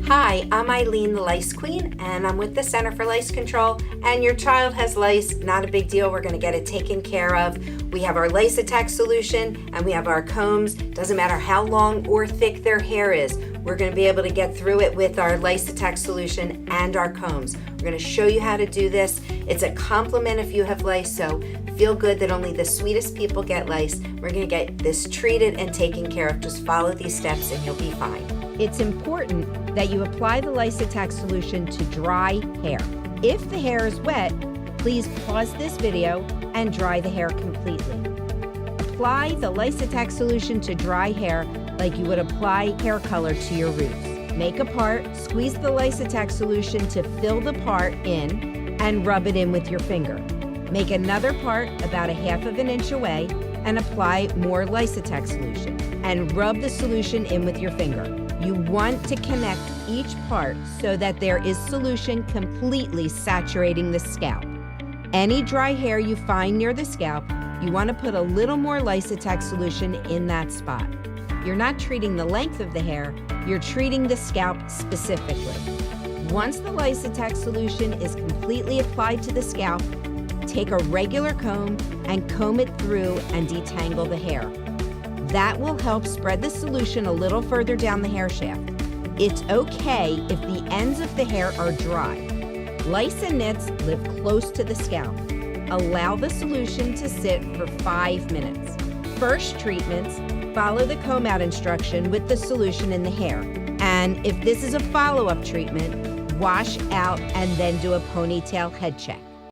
Hi, I'm Ilene the Lice Queen, and I'm with the Center for Lice Control, and your child has lice, not a big deal, we're gonna get it taken care of. We have our Lice Attack Solution, and we have our combs. Doesn't matter how long or thick their hair is, we're gonna be able to get through it with our Lice Attack Solution and our combs. We're gonna show you how to do this. It's a compliment if you have lice, so feel good that only the sweetest people get lice. We're gonna get this treated and taken care of. Just follow these steps and you'll be fine. It's important that you apply the Lice Attack Solution to dry hair. If the hair is wet, please pause this video and dry the hair completely. Apply the Lice Attack Solution to dry hair like you would apply hair color to your roots. Make a part, squeeze the Lice Attack Solution to fill the part in, and rub it in with your finger. Make another part about 1/2 inch away and apply more Lice Attack Solution, and rub the solution in with your finger. You want to connect each part so that there is solution completely saturating the scalp. Any dry hair you find near the scalp, you want to put a little more Lice Attack Solution in that spot. You're not treating the length of the hair, you're treating the scalp specifically. Once the Lice Attack Solution is completely applied to the scalp, take a regular comb and comb it through and detangle the hair. That will help spread the solution a little further down the hair shaft. It's okay if the ends of the hair are dry. Lice and nits live close to the scalp. Allow the solution to sit for 5 minutes. First treatments, follow the comb-out instruction with the solution in the hair. And if this is a follow-up treatment, wash out and then do a ponytail head check.